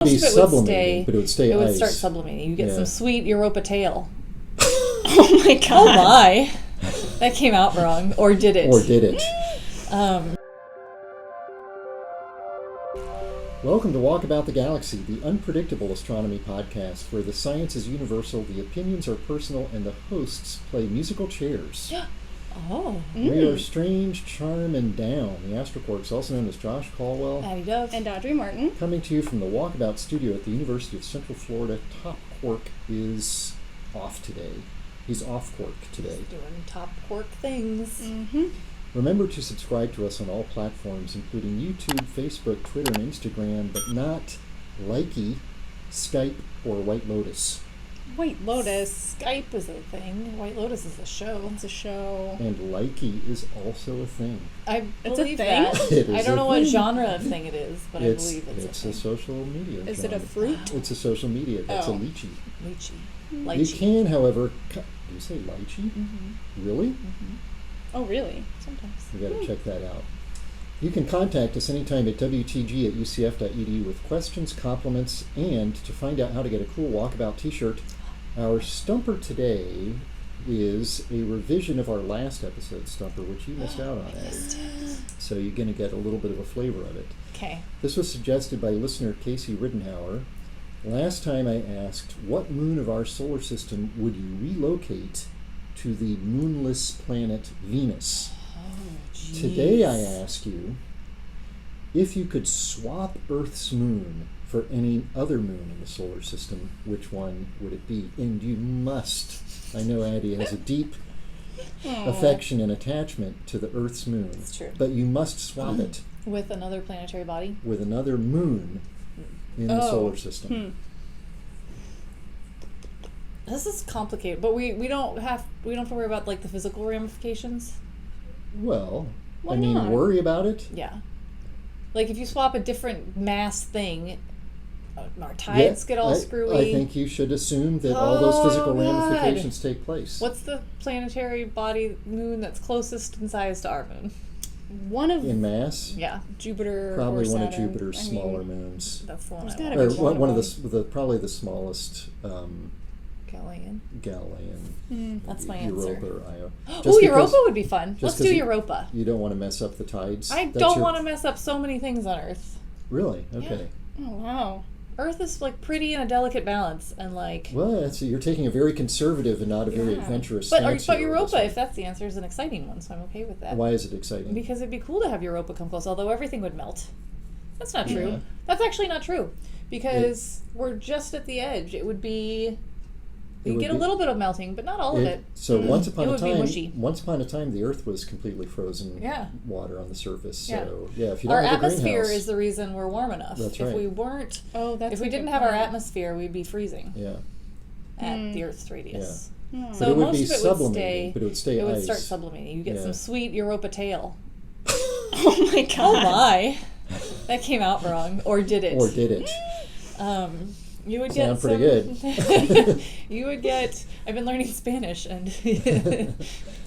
Most of it would sublimating, stay, but it would stay It would ice. start sublimating. You get Yeah. some sweet Europa tail. Oh my god. Oh my. That came out wrong. Or did it? Or did it? Um, Welcome to Walkabout the Galaxy, the unpredictable astronomy podcast where the science is universal, the opinions are personal, and the hosts play musical chairs. oh. We are Strange, Charm, and Down, the Astroquarks, also known as Josh Caldwell, Addie Dove. And Audrey Martin. coming to you from the Walkabout studio at the University of Central Florida. Top Quark is off today. He's off Quark today. Doing top quark things. Mm-hmm. Remember to subscribe to us on all platforms, including YouTube, Facebook, Twitter, and Instagram, but not Likey, Skype, or White Lotus. White Lotus. Skype is a thing. White Lotus is a show. It's a show. And Likey is also a thing. I It's a believe thing? that. It I is don't a know what thing. genre of thing it is, but I believe it's It's a a thing. social media. Is it a genre. fruit? It's a social media. That's a Oh. lychee. Lychee. You Lychee. can, however, do you say lychee? Mm-hmm. Really? Mm-hmm. Oh, really? Sometimes. You got to check that out. You can contact us anytime at wtg@ucf.edu with questions, compliments, and to find out how to get a cool Walkabout t-shirt. Our Stumper today is a revision of our last episode, Stumper, which you missed out on. So you're going to get a little bit of a flavor of it. Okay. This was suggested by listener Casey Riddenhauer. Last time I asked, what moon of our solar system would you relocate to the moonless planet Venus? Oh, jeez. Today I ask you, if you could swap Earth's moon for any other moon in the solar system, which one would it be? And you must, I know Addie has a deep affection and attachment to the Earth's moon. It's true. But you must swap it With another planetary body. with another moon in the solar system. This is complicated, but we don't have to worry about like the physical ramifications. Well, Why I mean, not? worry about it? Yeah. Like if you swap a different mass thing, our tides get all screwy. I think you should assume that all those physical Oh, God. ramifications take place. What's the planetary body moon that's closest in size to our moon? One of In mass? Yeah, Jupiter Probably or one of Saturn. Jupiter's I mean, smaller moons. that's the one. There's I gotta want. be Or one of them. the probably the smallest Galilean. Galilean. That's my Europa answer. or Io. Oh, Just Europa because would be fun. just Let's 'cause do you- Europa. You don't want to mess up the tides? I That's don't your- want to mess up so many things on Earth. Really? Okay. Oh, wow. Earth is like pretty in a delicate balance, and like. Well, you're taking a very conservative and not a very Yeah. adventurous But stance here with this Europa, one. if that's the answer, is an exciting one, so I'm okay with that. Why is it exciting? Because it'd be cool to have Europa come close, although everything would melt. That's not true. Yeah. That's actually not true. Because we're just at the edge. It would be... You would get a be- little bit of melting, but not all of it. So once upon It a would be mushy. time, the Earth was completely frozen Yeah. water on the surface. Yeah. So if you Our don't have a atmosphere greenhouse, is the reason we're warm enough. That's If right. we weren't... Oh, that's If we a didn't good have our point. atmosphere, we'd be freezing yeah. at the Earth's radius. Hmm. So But it would most be of it would sublimating, stay... but it would stay It would ice. start sublimating. You get Yeah. some sweet Europa tail. Oh my god. Oh my. That came out wrong. Or did it? Or did it? You would get Sound pretty good. You would get. I've been learning Spanish, and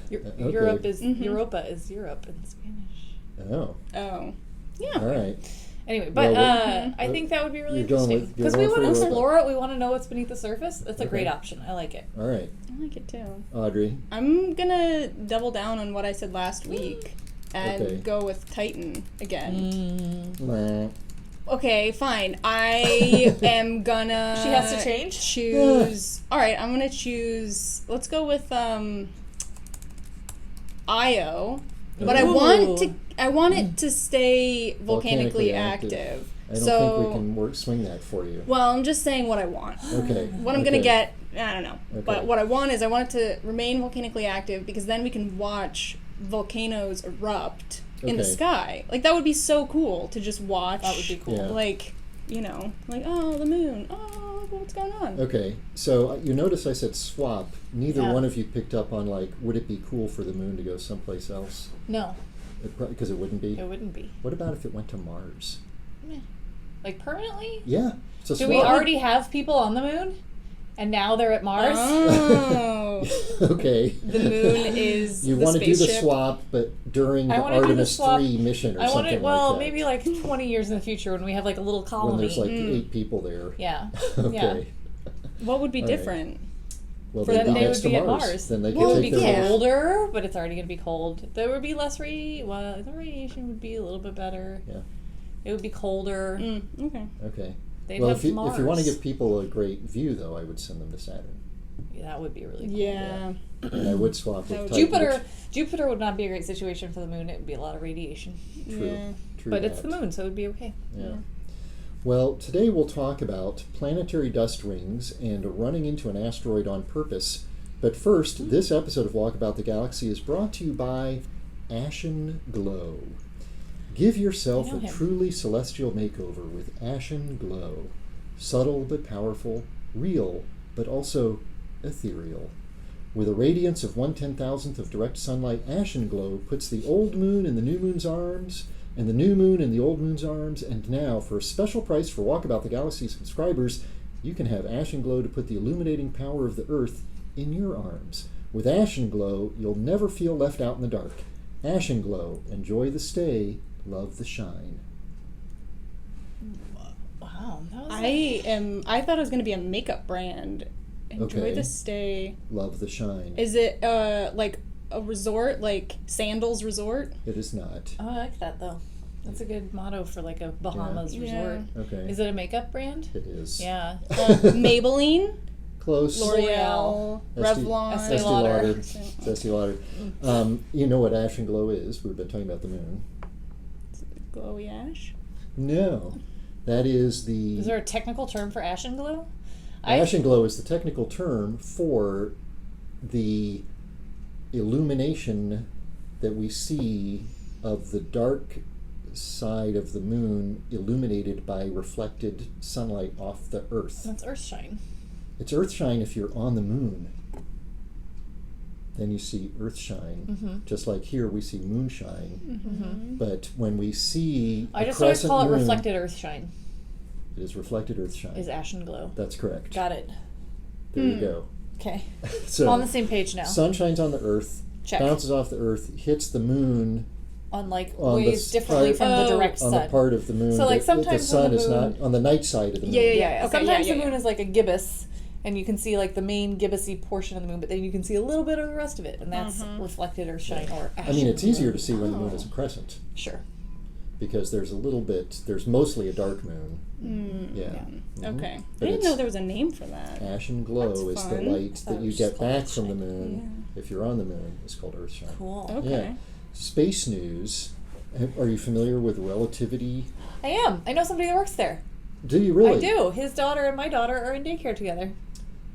Europe is Europa is Europe in Spanish. Oh, Oh. Yeah. all right. Anyway, but Well, I think that would be really you're going interesting with- because you're we going want for to Europa. explore it. We want to know what's beneath the surface. That's a great Okay. option. I like it. All right. I like it too. Audrey. I'm gonna double down on what I said last week and Okay. go with Titan again. Nah. Okay, fine. I am gonna. She has to change? Choose. All right, I'm gonna choose. Let's go with Io. But I want Ooh. it to stay volcanically active. I don't So, think we can swing that for you. well, I'm just saying what I want. Okay. What I'm gonna get, I don't know. Okay. But what I want is I want it to remain volcanically active because then we can watch volcanoes erupt in the Okay. sky. Like that would be so cool to just watch. That would be cool. Yeah. Like, like oh the moon. Oh, what's going on? Okay, so you notice I said swap. Neither Yeah. one of you picked up on would it be cool for the moon to go someplace else? No, Because it wouldn't be. it wouldn't be. What about if it went to Mars? Like permanently? Yeah, it's a Do swap. we already have people on the moon, and now they're at Mars? Oh. Okay. the moon is You the want to do the spaceship. swap, but during the I wanna do the Artemis swap. 3 mission or I want something it. Well, like that. maybe like 20 years in the future when we have like a little colony. when there's like 8 people there. Yeah. Okay. What would be All right. different? Well, Then they'd be they next would be to at Mars. Mars. Then they It could would take be their colder, but it's already going to be cold. There would be less the radiation would be a little bit better. Yeah. It would be colder. Okay. Okay. They'd Well, have if you Mars. want to give people a great view, though, I would send them to Saturn. Yeah, that would be really cool. Yeah. And I would swap That with would- Titan, Jupiter would not be a great situation for the moon. It would be a lot of radiation. True. Yeah. True But it's that. the moon, so it would be okay. Yeah. Well, today we'll talk about planetary dust rings and running into an asteroid on purpose. But first, this episode of Walkabout the Galaxy is brought to you by Ashen Glow. Give yourself I know a him. truly celestial makeover with Ashen Glow. Subtle but powerful, real but also ethereal. With a radiance of 1/10,000th of direct sunlight, Ashen Glow puts the old moon in the new moon's arms, and the new moon in the old moon's arms, and now, for a special price for Walkabout the Galaxy subscribers, you can have Ashen Glow to put the illuminating power of the Earth in your arms. With Ashen Glow, you'll never feel left out in the dark. Ashen Glow, enjoy the stay, love the shine. Wow. That was I thought it was going to be a makeup brand. Enjoy Okay. the stay. Love the shine. Is it like a resort, like Sandals Resort? It is not. Oh, I like that though. That's a good motto for like a Bahamas resort. Okay. Is it a makeup brand? It is. Yeah. Maybelline, Close. L'Oreal, Estee- Revlon. Estee Estee Lauder. Lauder. It's Estee Lauder. You know what Ashen Glow is? We've been talking about the moon. Glowy ash. No. That is the... Is there a technical term for Ashen Glow? Ashen Glow is the technical term for the illumination that we see of the dark side of the moon illuminated by reflected sunlight off the Earth. That's Earthshine. It's Earthshine if you're on the moon. Then you see Earthshine. Just like here we see moonshine. But when we see I a just want to crescent call it moon, reflected Earthshine. It is reflected Earthshine. Is Ashen Glow. That's correct. Got it. There you go. Okay. So On the same page now. sun shines on the Earth, Check. bounces off the Earth, hits the moon On like on the ways differently part- from the direct on sun. the part of the moon. So, like, that sometimes the when sun the is moon- not on the night side of the moon. Yeah. Okay, Sometimes yeah, the yeah. moon is like a gibbous, and you can see like the main gibbosy portion of the moon, but then you can see a little bit of the rest of it, and that's reflected Earthshine or I mean, it's Ashen easier Glow. to see when the moon is a crescent Sure. because there's mostly a dark moon. Yeah. Mhm. Okay. But I didn't it's- know there was a name for that. Ashen Glow That's is the fun. light thought that it you was get just called back from the Earthshine. moon if you're on the moon. It's called Earthshine. Cool. Okay. Yeah. Space news. Are you familiar with Relativity? I am. I know somebody that works there. Do you really? I do. His daughter and my daughter are in daycare together.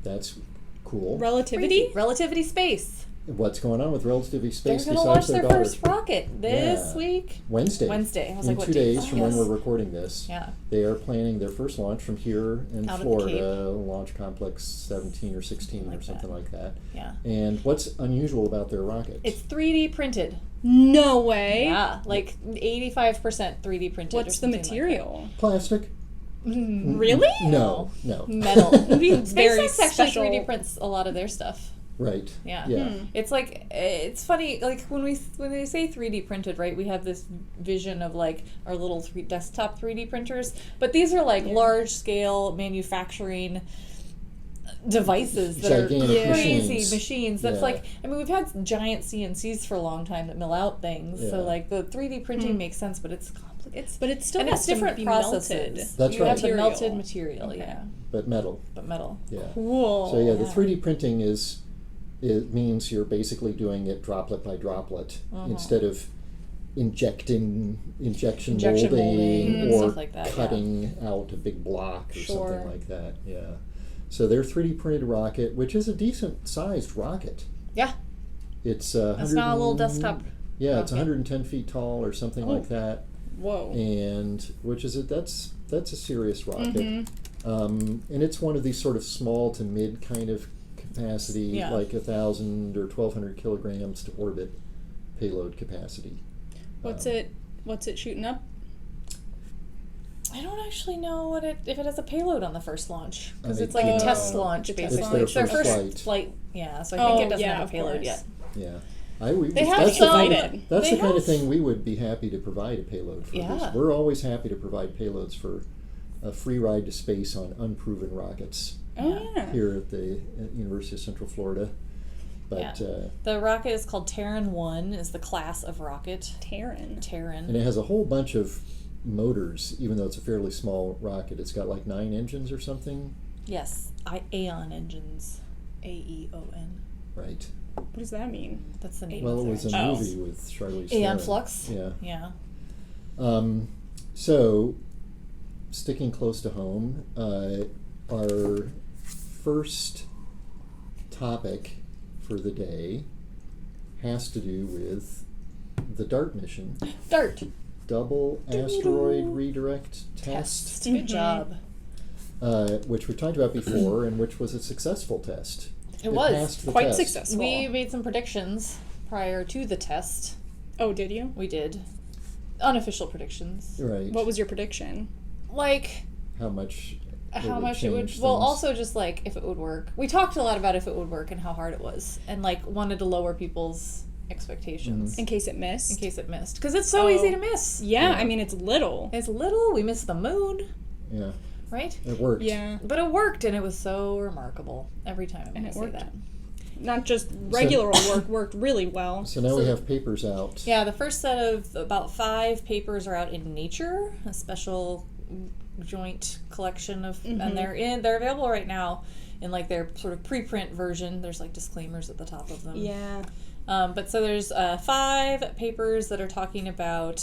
That's cool. Relativity? Crazy. Relativity Space. What's going on with Relativity Space They're going to launch besides their daughter? first rocket this Yeah. week. Wednesday. Wednesday. I was In like, what 2 day? days Oh, from yes. when we're recording this. Yeah. They are planning their first launch from here in Out at the Florida, Launch Complex 17 or 16 or Like something that. like that. Yeah. And what's unusual about their rocket? It's 3D printed. No way. Yeah. Like 85% 3D printed. or What's the something like that. material? plastic? Really? No. Metal. It's very SpaceX actually special. 3D prints a lot of their stuff. Right. Yeah. Yeah. It's like it's funny like when they say 3D printed, right? We have this vision of like our little desktop 3D printers, but these are like large scale manufacturing devices that Gigantic are crazy machines. machines. That's Yeah. like I mean we've had giant CNCs for a long time that mill out things. Yeah. So like the 3D printing makes sense, but it's But it still and has it's to different be processes. melted. That's you right. have the Material. melted material, yeah, But metal. but metal. Yeah. Cool. So yeah, the Yeah. 3D printing it means you're basically doing it droplet by droplet instead of injection Injection molding and or stuff like that, yeah. cutting out a big block or Sure. something like that. Yeah. So their 3D printed rocket, which is a decent sized rocket. Yeah, It's it's not a little desktop. Yeah, it's rocket. 110 feet tall or something like that, Whoa. and which is that's a serious rocket. Mm-hmm. And it's one of these sort of small to mid kind of capacity, Yeah. like 1,000 or 1,200 kilograms to orbit payload capacity. What's it shooting up? I don't actually know if it has a payload on the first launch, because I it's like a think- test launch, It's basically. their It's their first first flight. Yeah, so I think it doesn't have of a payload course. yet. Yeah. They have that's some. that's They the kind of have- thing we would be happy to provide a payload for. Yeah. We're always happy to provide payloads for a free ride to space on unproven rockets Oh yeah. here at the University of Central Florida. But The rocket is called Terran 1, is the class of rocket. Terran. Terran. and it has a whole bunch of motors, even though it's a fairly small rocket. It's got like 9 engines or something, Yes, Aeon engines. AEON. right? What does that mean? That's the name Well, of it their was a engines. movie with Charlize Aeon Theron. Flux? Yeah. Yeah. So, sticking close to home, our first topic for the day has to do with the D.A.R.T mission. D.A.R.T. Double Asteroid Redirect Test, Good job. which we talked about before, and which was a successful test. It was passed the quite test. successful. We made some predictions prior to the test. Oh, did you? We did. Unofficial predictions. Right. What was your prediction? Like, How much? how much it would. change Well, things. also just like if it would work. We talked a lot about if it would work and how hard it was, and like wanted to lower people's expectations In case it missed? in case it missed, because it's so easy to miss. Yeah, Yeah. I mean, it's little. It's little. We missed the moon, Yeah, right? it worked. Yeah. But it worked, and it was so remarkable every time. I'm And gonna it say worked. that. Not just regular work, worked really well. So now we have papers out. Yeah, the first set of about 5 papers are out in Nature, a special joint collection of, and they're available right now in like their sort of preprint version. There's like disclaimers at the top of them. Yeah. But so there's 5 papers that are talking about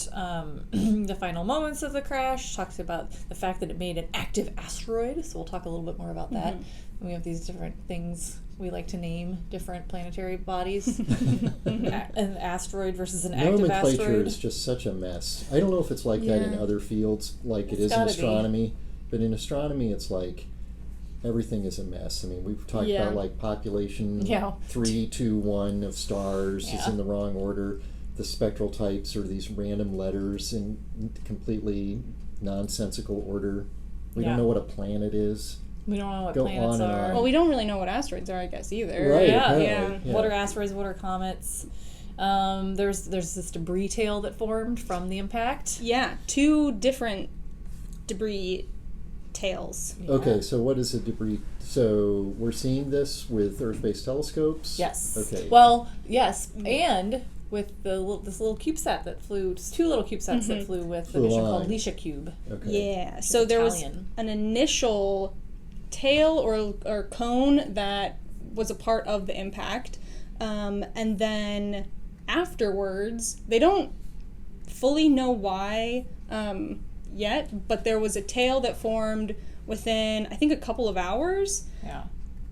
the final moments of the crash, talks about the fact that it made an active asteroid, so we'll talk a little bit more about that. We have these different things we like to name different planetary bodies. An asteroid versus an active Nomenclature asteroid. is just such a mess. I don't know if it's like that in Yeah. other fields, like it It's is in gotta be. astronomy, but in astronomy, it's like everything is a mess. I mean, we've talked Yeah. about like population Yeah. 3, 2, 1 of stars is Yeah. in the wrong order. The spectral types are these random letters in completely nonsensical order. We Yeah. don't know what a planet is. We don't know what Go planets on and are. on. Well, we don't really know what asteroids are, I guess, either. Right, Yeah. apparently, What are asteroids? What are comets? There's this debris tail that formed from the impact. Yeah, 2 different debris tails. Okay, so what is a debris? So we're seeing this with Earth-based telescopes? Yes. Okay. Well, yes, and with this little CubeSat that flew, just 2 little CubeSats that flew with the Flew mission on. called Leisha Cube. Okay. Yeah, so there was Italian. an initial tail or cone that was a part of the impact. And then afterwards, they don't fully know why yet, but there was a tail that formed within, I think, a couple of hours. Yeah.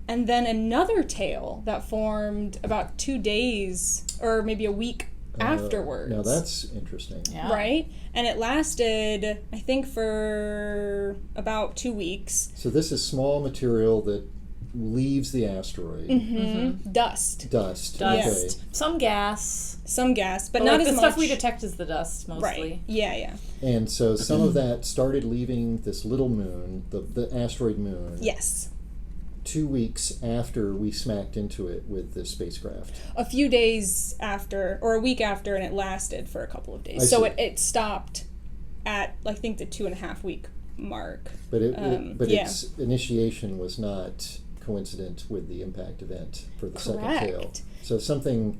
And then another tail that formed about 2 days or maybe a week afterwards. Now that's interesting. Yeah. Right? And it lasted, I think, for about 2 weeks. So this is small material that leaves the asteroid. Dust. Dust. Dust. Okay. Some gas. Some gas, but But not like as the much. stuff we detect is the dust mostly. Right. Yeah, yeah. And so some of that started leaving this little moon, the asteroid moon, Yes. 2 weeks after we smacked into it with the spacecraft. A few days after, or a week after, and it lasted for a couple of days. I So see. it stopped at, I think, the 2.5 week mark. But yeah. its initiation was not coincident with the impact event for the second tail. Correct. So something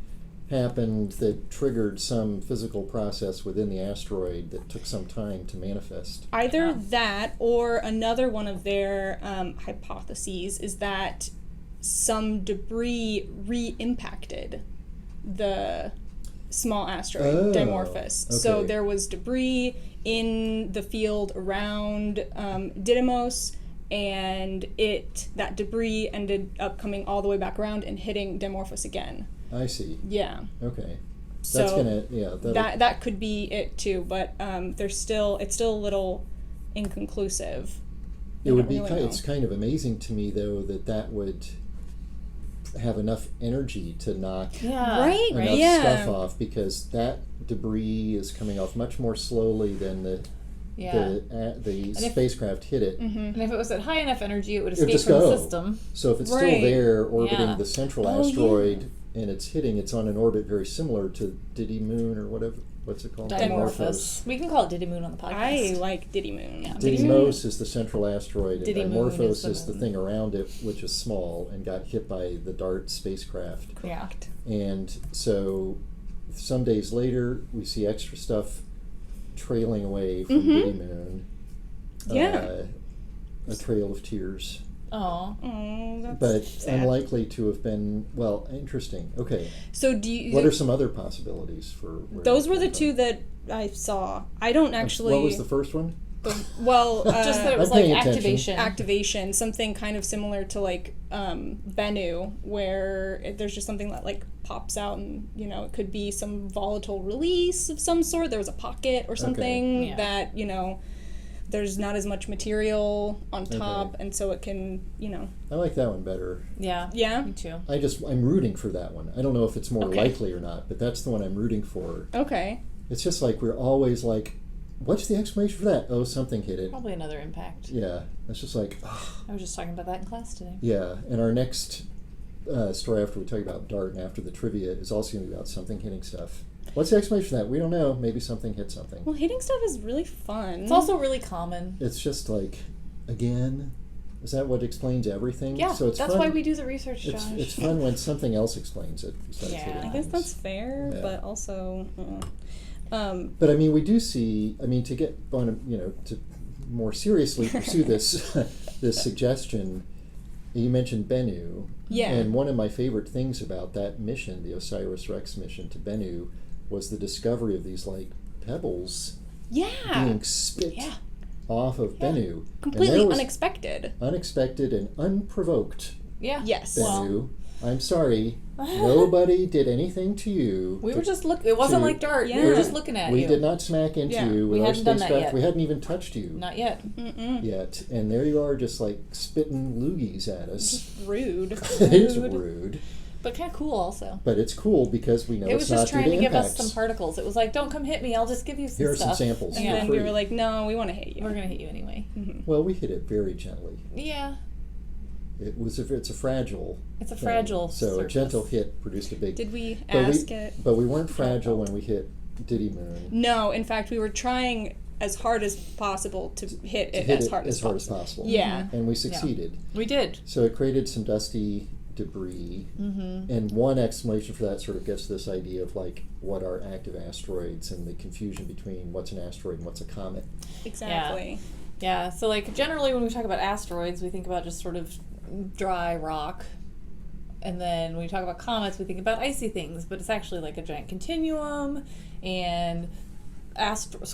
happened that triggered some physical process within the asteroid that took some time to manifest. Either Yeah. that or another one of their hypotheses is that some debris re-impacted the small asteroid Oh, Dimorphos. So okay. there was debris in the field around Didymos, and that debris ended up coming all the way back around and hitting Dimorphos again. I see. Yeah. Okay. So That's gonna that could be it too, but it's still a little inconclusive. it We would don't be really know. it's kind of amazing to me though that would have enough energy to knock Yeah. Right? enough Yeah. stuff off, because that debris is coming off much more slowly than the Yeah. the if- spacecraft hit it. And if it was at high enough energy, it would It would escape just from go. the system. So if it's Right. still there orbiting Yeah. the central Oh, yeah. asteroid and it's hitting, it's on an orbit very similar to Diddy Moon or whatever. What's it called? Dimorphos. We can call it Diddy Moon on the podcast. I like Diddy Moon. Yeah. Didymos is the central asteroid, and Diddy Moon Dimorphos is is the the moon. thing around it, which is small and got hit by the D.A.R.T spacecraft. Yeah. And so some days later, we see extra stuff trailing away from Diddy Moon. Yeah. A trail of tears. Oh. Oh, that's But sad. unlikely to have been, well, interesting. Okay. So do you... What are some other possibilities for where Those it were the came two from? that I saw. I don't actually... What was the first one? Well, Just that it was I'm like paying attention. activation. activation, something kind of similar to like Bennu, where there's just something that like pops out, and you know it could be some volatile release of some sort. There was a pocket or something Yeah. that you know there's not as much material on top, Okay. and so it can I like that one better. Yeah. Yeah. Me too. I'm rooting for that one. I don't know if it's more Okay. likely or not, but that's the one I'm rooting for. Okay. It's just like we're always like, what's the explanation for that? Oh, something hit it. Probably another impact. Yeah, it's just like, oh, I was just talking about that in class today. yeah. And our next story after we talk about D.A.R.T and after the trivia is also going to be about something hitting stuff. What's the explanation for that? We don't know. Maybe something hit something. Well, hitting stuff is really fun. It's also really common. It's just like, again, is that what explains everything? Yeah, So it's that's fun. why we do the research, Josh. It's fun when something else explains it. Besides Yeah. hitting I guess that's things. fair, Yeah. but also. But I mean, we do see. I mean, to get on, to more seriously pursue this this suggestion. You mentioned Bennu. Yeah. And one of my favorite things about that mission, the OSIRIS-REx mission to Bennu, was the discovery of these like pebbles Yeah. being spit Yeah. off of Bennu. And Completely there was unexpected. unexpected and unprovoked. Yeah. Yes. Bennu. I'm sorry. Nobody did anything to you. We were just looking. It wasn't to- like D.A.R.T. We Yeah. were just looking at We you. did not smack into Yeah. you We with our hadn't done that spacecraft. yet. We hadn't even touched you Not yet. yet. And there you are just like spitting loogies at us. Rude. It's rude. But kind of cool also. But it's cool because we know It was it's just not trying due to to give us impacts. some particles. It was like, don't come hit me. I'll just give you some Here are stuff. some samples. And Yeah. then for we free. were like, no, we want to hit you. We're going to hit you anyway. Well, we hit it very gently. Yeah. It's a fragile. It's a thing. fragile So a surface. gentle hit produced a big. Did we but ask we, it? But we weren't fragile when we hit Diddy Moon. No, in fact, we were trying as hard as possible to hit To it hit as it hard as possible. possible. Yeah. And we succeeded. We did. So it created some dusty debris. And one explanation for that sort of gets to this idea of like what are active asteroids and the confusion between what's an asteroid and what's a comet. Exactly. Yeah. So, like, generally when we talk about asteroids, we think about just sort of dry rock. And then when we talk about comets, we think about icy things. But it's actually like a giant continuum. And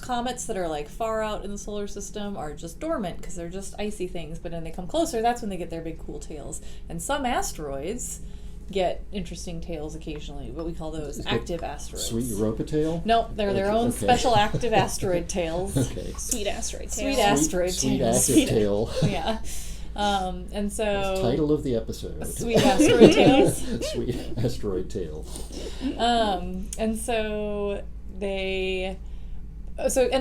comets that are like far out in the solar system are just dormant because they're just icy things. But when they come closer, that's when they get their big cool tails. And some asteroids get interesting tails occasionally, but we call those active asteroids. Sweet Europa tail? No, they're their own Okay. special active asteroid tails. Okay. Sweet asteroid tail. Sweet asteroid Sweet tails. active tail. Yeah. And so Title of the episode. Sweet asteroid tails. Sweet asteroid tail. And so and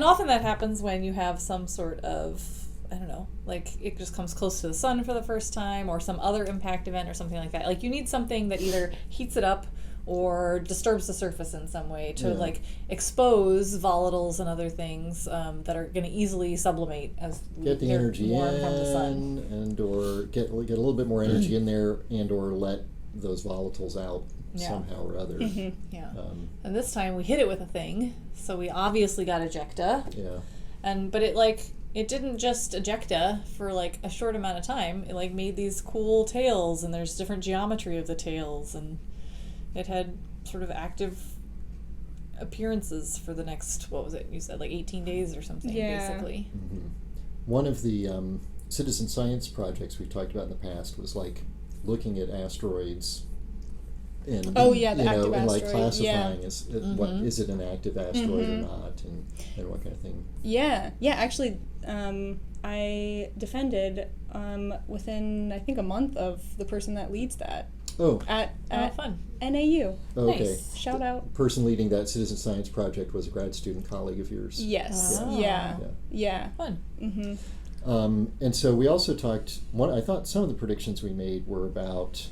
often that happens when you have some sort of, I don't know, like it just comes close to the sun for the first time or some other impact event or something like that. Like you need something that either heats it up or disturbs the surface in some way to like expose volatiles and other things that are going to easily sublimate as Get the they're energy warm from the sun. in, and or get a little bit more energy in there, and or let those volatiles out somehow or other. Yeah. And this time we hit it with a thing, so we obviously got ejecta. Yeah. But it didn't just ejecta for like a short amount of time. It like made these cool tails, and there's different geometry of the tails, and it had sort of active appearances for the next, what was it? You said like 18 days or something, basically. One of the citizen science projects we've talked about in the past was like looking at asteroids and the active and like asteroid, classifying what is it an active asteroid or not, and what kind of thing. Yeah. Actually, I defended within I think a month of the person that leads that. Oh, at fun. NAU. okay. Nice. Shout out. The person leading that citizen science project was a grad student colleague of yours. Yes. Oh. Yeah. Fun. And so we also talked, I thought some of the predictions we made were about,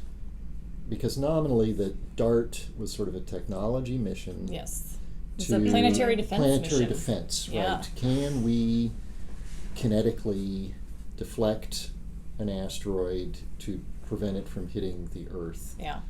because nominally the D.A.R.T was sort of a technology mission. Yes. It's to a planetary defense planetary mission. defense, right? Yeah. Can we kinetically deflect an asteroid to prevent it from hitting the Earth? Yeah.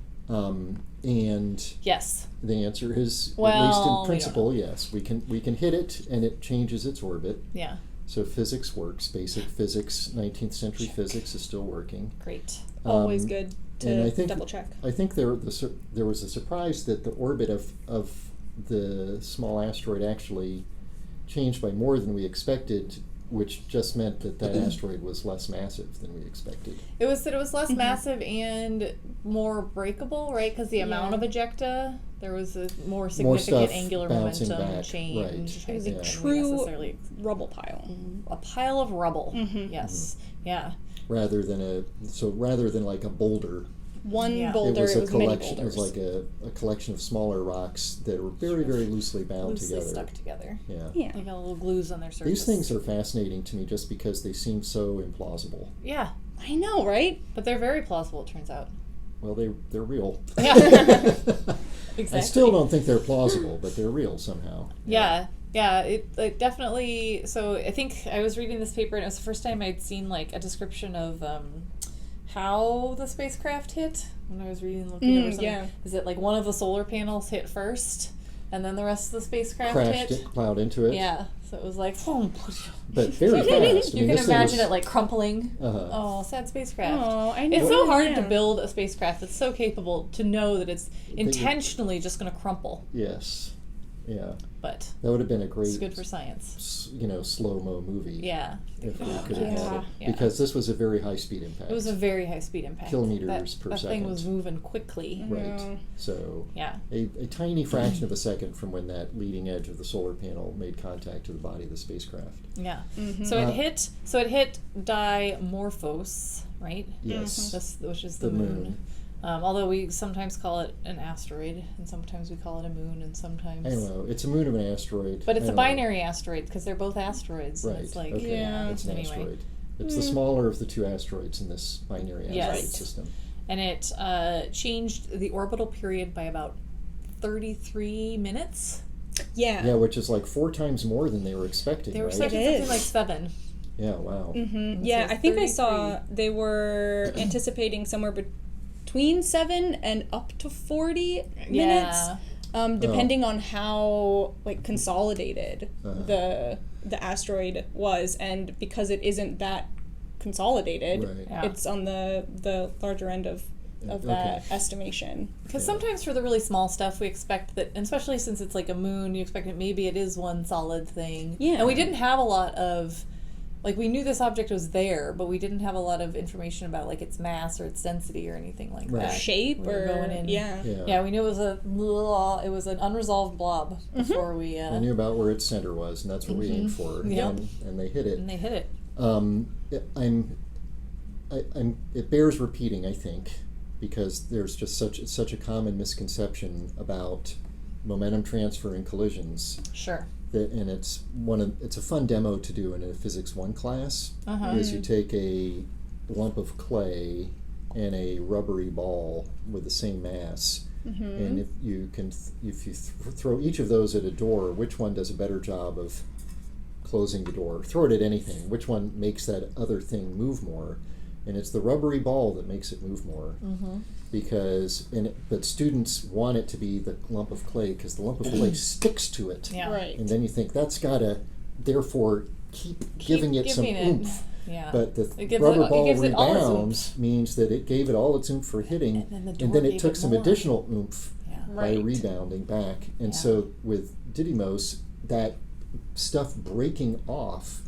And Yes. the answer is, at least Well, in we don't principle, yes. We can hit it, and it changes its orbit. Yeah. So physics works. Basic physics, 19th century physics, is still working. Great. Always good and I to think, double check. I think there was a surprise that the orbit of the small asteroid actually changed by more than we expected, which just meant that asteroid was less massive than we expected. It was that it was less massive and more breakable, right? Because the amount of ejecta, there was a more significant stuff angular bouncing momentum back, change. right. It was a Yeah. true rubble pile. A pile of rubble. Yes. Yeah. Rather than like a boulder, One boulder. boulder, it was a many collection. It boulders. was like a collection of smaller rocks that were very, very loosely bound Loosely together. stuck together. Yeah. Yeah. They got little glues on their surface. These things are fascinating to me just because they seem so implausible. Yeah. I know, right? But they're very plausible, it turns out. Well, they're real. Yeah. I still don't think they're plausible, but they're real somehow. Yeah. Yeah, it definitely. So I think I was reading this paper, and it was the first time I'd seen like a description of how the spacecraft hit. When I was looking over something, yeah. is it like one of the solar panels hit first, and then the rest of the spacecraft Crashed hit? it, plowed into it. Yeah. So it was like, boom. But very fast. You can imagine it like crumpling. Uh-huh. Oh, sad spacecraft. Oh, I know. It's so hard Yeah. to build a spacecraft that's so capable to know that it's intentionally just going to crumple. Yes. Yeah. But That would have been a great, it's good for science. slow-mo movie. Yeah. If we could have Yeah. had it. Yeah. Because this was a very high-speed impact. It was a very high speed impact. Kilometers per that second. thing was moving quickly. Right. Yeah. So Yeah. a tiny fraction of a second from when that leading edge of the solar panel made contact to the body of the spacecraft. Yeah. So it hit. So it hit Dimorphos, right? Yes. Which is the moon. Although we sometimes call it an asteroid, and sometimes we call it a moon, and sometimes. I don't know. It's a moon of an asteroid. But it's I a don't know. binary asteroid because they're both asteroids. Right. And it's like, okay. Yeah. It's an Anyway. asteroid. It's the smaller of the two asteroids in this binary asteroid Yes. system. And it changed the orbital period by about 33 minutes. Yeah. Yeah, which is like 4 times more than they were expecting, They were right? expecting It something is. like 7. Yeah, wow. Mm-hmm. So Yeah, it's I think I 33. saw they were anticipating somewhere between 7 and up to 40 minutes, Yeah. depending on how consolidated Uh-huh. the asteroid was, and because it isn't that consolidated, Right. Yeah. it's on the larger end of that Okay. estimation. Because sometimes for the really small stuff, we expect that, and especially since it's like a moon, you expect that maybe it is one solid thing. Yeah. And we didn't have a lot of, we knew this object was there, but we didn't have a lot of information about, its mass or its density or anything like Right. that. Shape We were or going in- yeah. Yeah, we knew it was an unresolved blob before we. I knew about where its center was, and that's what we aimed for, Yep. and they hit it. And they hit it. It bears repeating, I think, because there's just such a common misconception about momentum transfer and collisions. Sure. And it's a fun demo to do in a Physics 1 class. Is you take a lump of clay and a rubbery ball with the same mass, and if you throw each of those at a door, which one does a better job of closing the door? Throw it at anything. Which one makes that other thing move more? And it's the rubbery ball that makes it move more. But students want it to be the lump of clay because the lump of clay sticks to it. Yeah. Right. And then you think that's got to, therefore, keep giving it some oomph. Yeah. But the It gives rubber it ball all its rebounds means that it gave it all its oomph for hitting, And then the and door then it gave took it some more. additional oomph Yeah. by Right. rebounding back. And Yeah. so with Didymos, that stuff breaking off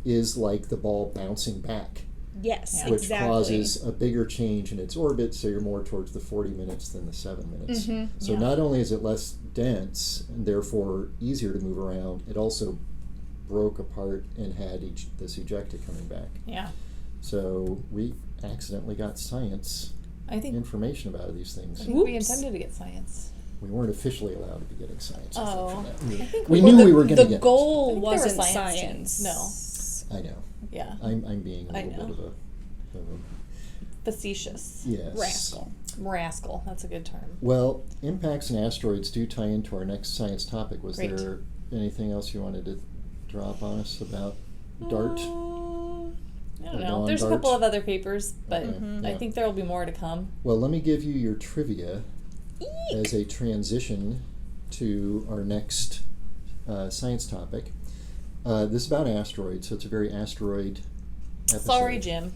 is like the ball bouncing back, Yes, Yeah. which exactly. causes a bigger change in its orbit, so you're more towards the 40 minutes than the 7 minutes. So Yeah. not only is it less dense and therefore easier to move around, it also broke apart and had this ejecta coming back. Yeah. So we accidentally got science I think information about these things. I think we Whoops. intended to get science. We weren't officially allowed to be getting science. I think, Oh. from that. I think We Well, knew the, we were going to the get I goal think there were wasn't science science. students. I know. Yeah. I'm being a I little know. bit of a Facetious. yes. Rascal. Rascal. That's a good term. Well, impacts and asteroids do tie into our next science topic. Was Great. there anything else you wanted to drop on us about DART? I don't Or know. There's a couple non-DART? of other papers, but Okay, I yeah. think there will be more to come. Well, let me give you your trivia as a transition to our next science topic. This is about asteroids, so it's a very asteroid episode. Sorry, Jim.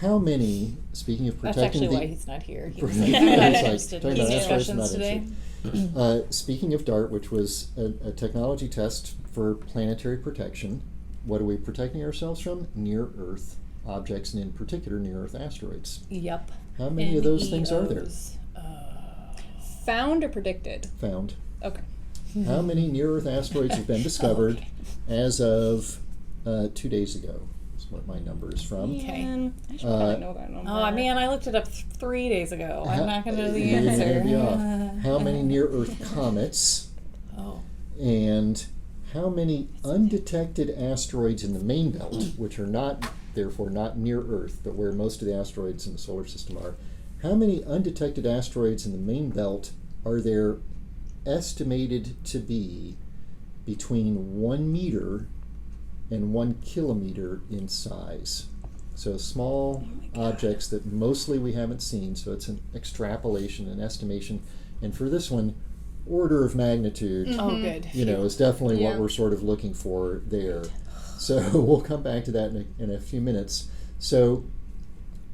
How many, speaking of That's protecting actually the... why he's not here. He was It's like, I'm not like, interested in talking these about asteroids, discussions not today. interested. Speaking of DART, which was a technology test for planetary protection, what are we protecting ourselves from? Near-Earth objects, and in particular, near-Earth asteroids. Yep. How many of those things are there? NEOs. Found or predicted? Found. Okay. How many near-Earth asteroids have been discovered Okay. as of 2 days ago? Is what my number is from. Okay. Man, I should Uh, probably know that number. Oh man, I looked it up 3 days ago. I'm not going to know the You're gonna answer. be off. How many near-Earth comets? Oh. And how many undetected asteroids in the main belt, which are not, therefore, not near Earth, but where most of the asteroids in the solar system are? How many undetected asteroids in the main belt are there estimated to be between 1 meter and 1 kilometer in size? So small objects that mostly we haven't seen, so it's an extrapolation, an estimation. And for this one, order of magnitude, Oh, good. you know, is definitely what Yeah. we're sort of looking for there. So we'll come back to that in a few minutes. So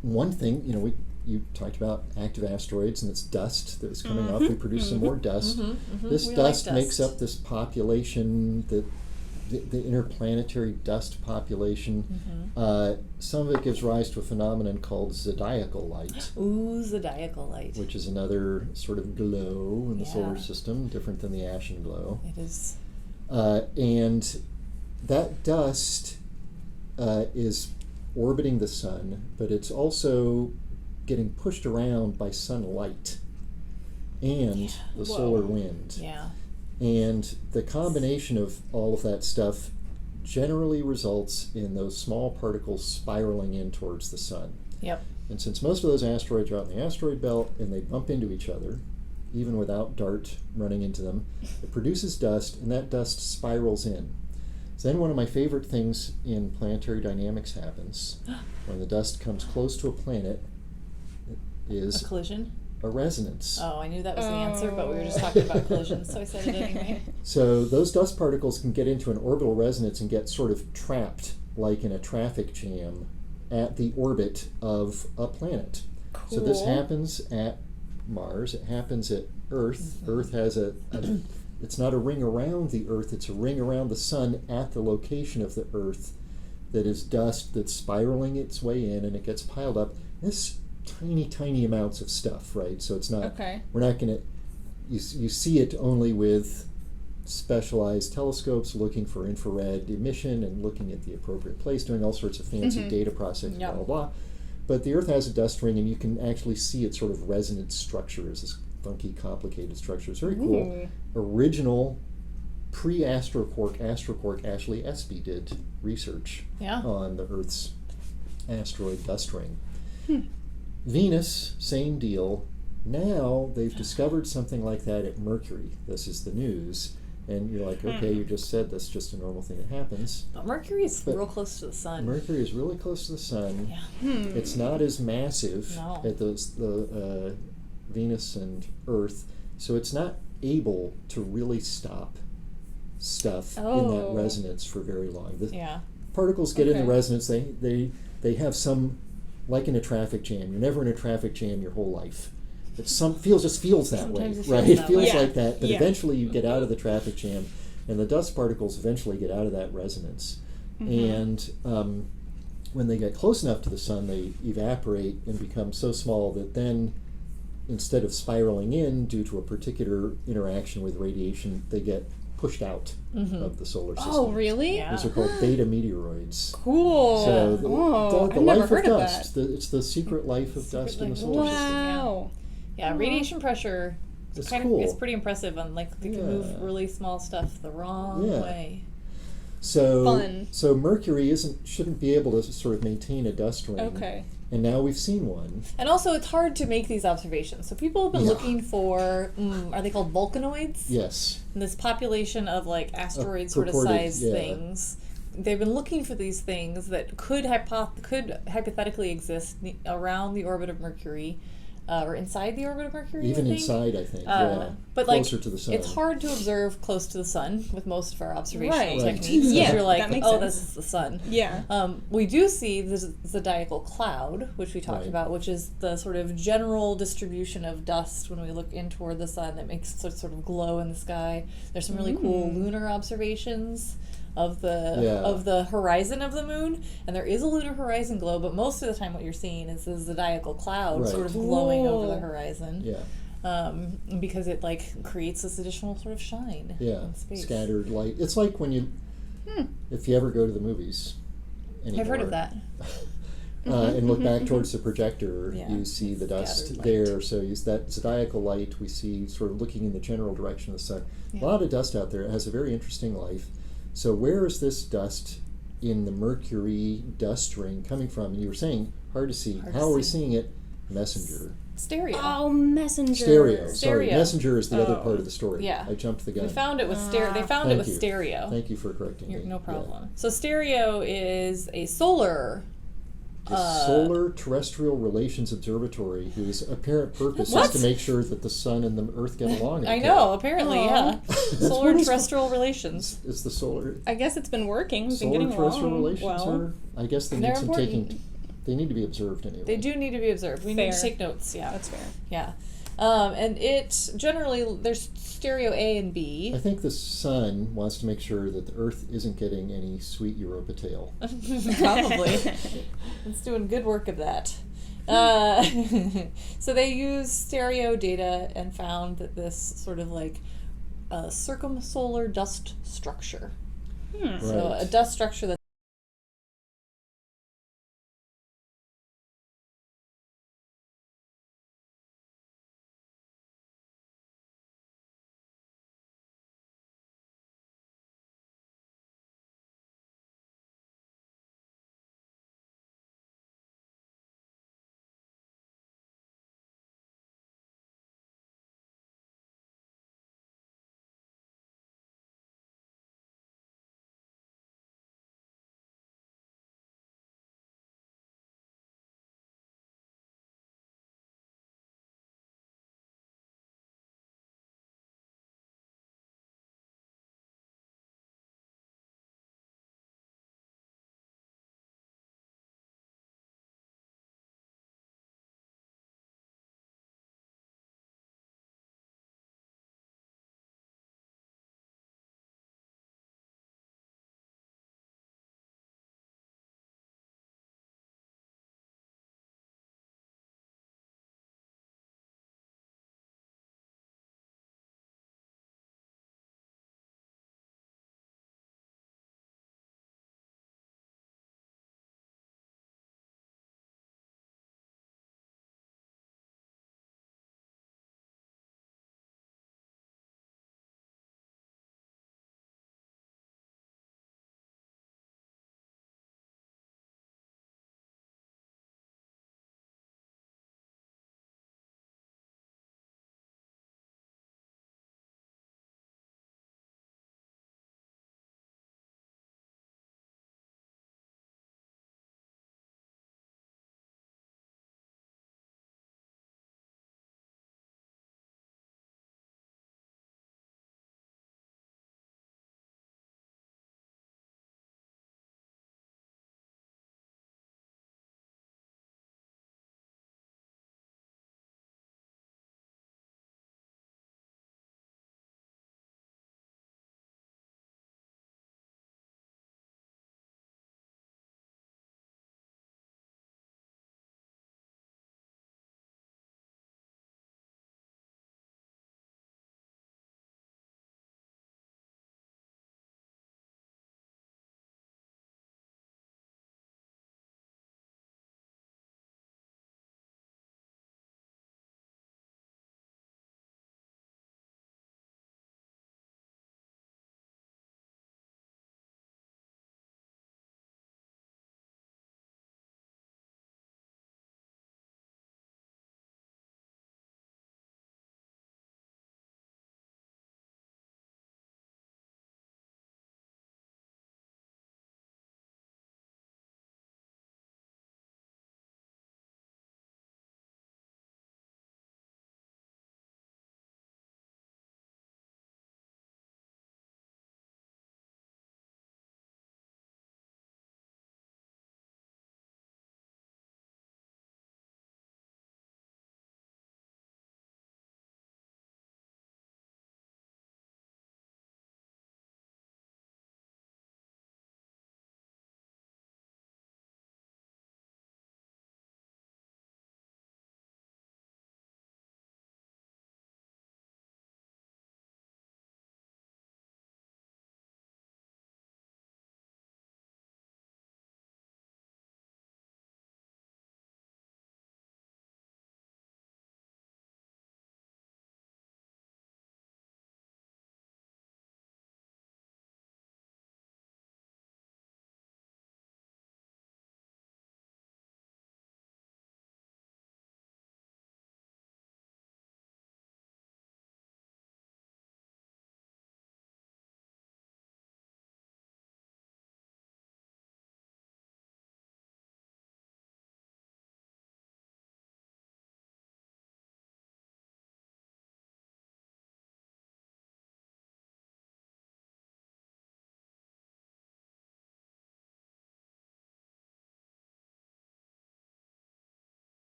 one thing, you know, you talked about active asteroids and its dust that was coming off. We produced some more dust. This We like dust dust. makes up this population, the interplanetary dust population. Some of it gives rise to a phenomenon called zodiacal light, Ooh, Zodiacal light. which is another sort of glow in the solar Yeah. system, different than the Ashen glow. It is. And that dust is orbiting the sun, but it's also getting pushed around by sunlight and the Whoa. solar wind. Yeah. And the combination of all of that stuff generally results in those small particles spiraling in towards the sun. Yep. And since most of those asteroids are out in the asteroid belt and they bump into each other, even without DART running into them, it produces dust, and that dust spirals in. So then one of my favorite things in planetary dynamics happens when the dust comes close to a planet A is collision. a resonance. Oh, I knew that was the answer, but we were just talking about collisions, so I said it anyway. So those dust particles can get into an orbital resonance and get sort of trapped, like in a traffic jam, at the orbit of a planet. So this Cool. happens at Mars. It happens at Earth. Earth has it's not a ring around the Earth, it's a ring around the sun at the location of the Earth that is dust that's spiraling its way in, and it gets piled up. This tiny amounts of stuff, right? So it's not, Okay. we're not going to, you see it only with specialized telescopes looking for infrared emission and looking at the appropriate place, doing all sorts of fancy data processing, Yep. blah, blah, blah. But the Earth has a dust ring, and you can actually see its sort of resonance structure as this funky, complicated structure. It's very cool. Ooh. Original pre-astroquark Ashley Espy did research Yeah. on the Earth's asteroid dust ring. Venus, same deal. Now they've discovered something like that at Mercury. This is the news. And you're like, okay, you just said that's just a normal thing that happens. But Mercury is But real close to the sun. Mercury is really close to the sun. Yeah. It's not as massive No. at the Venus and Earth, so it's not able to really stop stuff in that Oh. resonance for very long. The Yeah. particles get in Okay. the resonance. They have some, like in a traffic jam. You're never in a traffic jam your whole life. It just feels that Sometimes way, it right? feels It that feels way. like that, but Yeah. eventually you get out of the traffic jam, and the dust particles eventually get out of that resonance. And when they get close enough to the sun, they evaporate and become so small that then, instead of spiraling in due to a particular interaction with radiation, they get pushed out of the solar system. Oh, really? Yeah. These are called beta meteoroids. Cool. So the I've never life heard of of dust. that. It's the secret life of Secret dust in the life of solar dust. system. Wow. Yeah, radiation pressure. It's Kind cool. of, it's pretty impressive on like they can move Yeah. really small stuff the wrong Yeah. way. Fun. So Mercury shouldn't be able to sort of maintain a dust ring. Okay. And now we've seen one. And also, it's hard to make these observations. So people have been Yeah. looking for, are they called volcanoids? Yes. And this population of like asteroid sort of purported, size yeah. things. They've been looking for these things that could hypothetically exist around the orbit of Mercury, or inside the orbit of Mercury. Even I think. inside, I think. Yeah. But closer like, to the sun. it's hard to observe close to the sun with most of our observational Right. techniques. Right. Yeah, Because you're like, that makes oh, sense. this is the sun. Yeah. We do see the zodiacal cloud, which we talked Right. about, which is the sort of general distribution of dust when we look in toward the sun that makes it sort of glow in the sky. There's some really cool lunar observations of the horizon of the moon, and there is a lunar horizon glow, but most of the time what you're seeing is the zodiacal cloud Right. sort of glowing over the Cool. horizon. Yeah. Because it like creates this additional sort of shine Yeah. in space. Scattered light. It's like when you, if you ever go to the movies anymore. I've heard of that. And look back towards the projector, Yeah. you see the dust Scattered light. there. So use that zodiacal light we see sort of looking in the general direction of the sun. Yeah. A lot of dust out there. It has a very interesting life. So where is this dust in the Mercury dust ring coming from? And you were saying hard to see. Hard to How are we see. seeing it? Messenger. Stereo. Oh, messenger. Stereo. Sorry, Stereo. messenger is the other Oh. part of the story. Yeah. I jumped the gun. We found it with stereo. They found it Thank with you. stereo. Thank you for correcting me. No Yeah. problem. So stereo is a solar. The Solar Terrestrial Relations Observatory, whose apparent purpose What? is to make sure that the sun and the Earth get along. I okay. know. Apparently, yeah. That's Solar what it's terrestrial relations. It's the solar I guess it's been working. We've been solar getting terrestrial along relations well. are. I guess they They're need some important. taking. They need to be observed anyway. They do need to be observed. We need to Fair. take notes. Yeah. That's fair. Yeah. And it generally there's stereo A and B. I think the sun wants to make sure that the Earth isn't getting any sweet Europa tail. Probably. It's doing good work of that. So they used stereo data and found that this sort of like circumsolar dust structure. So Right. a dust structure that's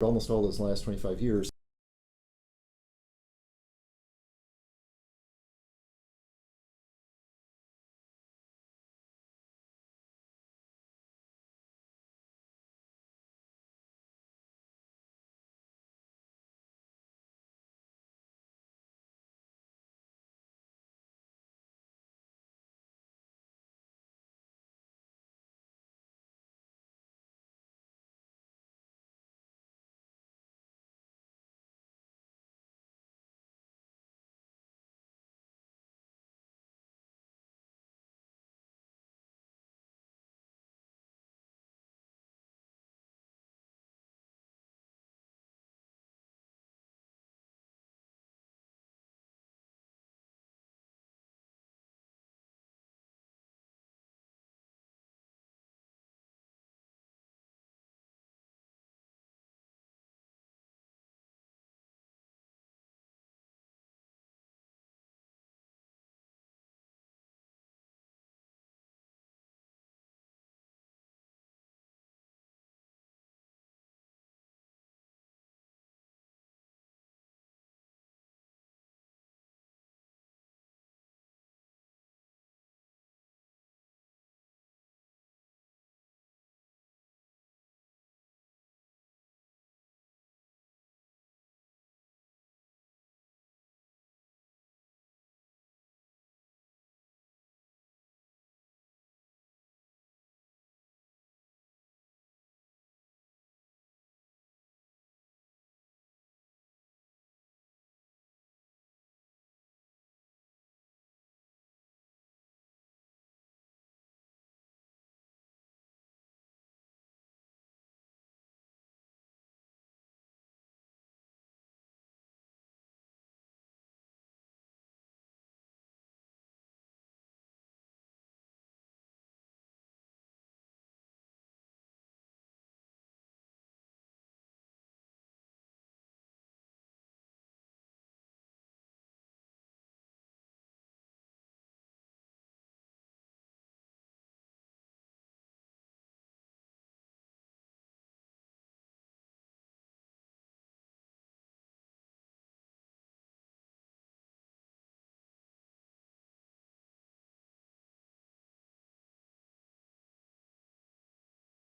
almost all those last 25 years,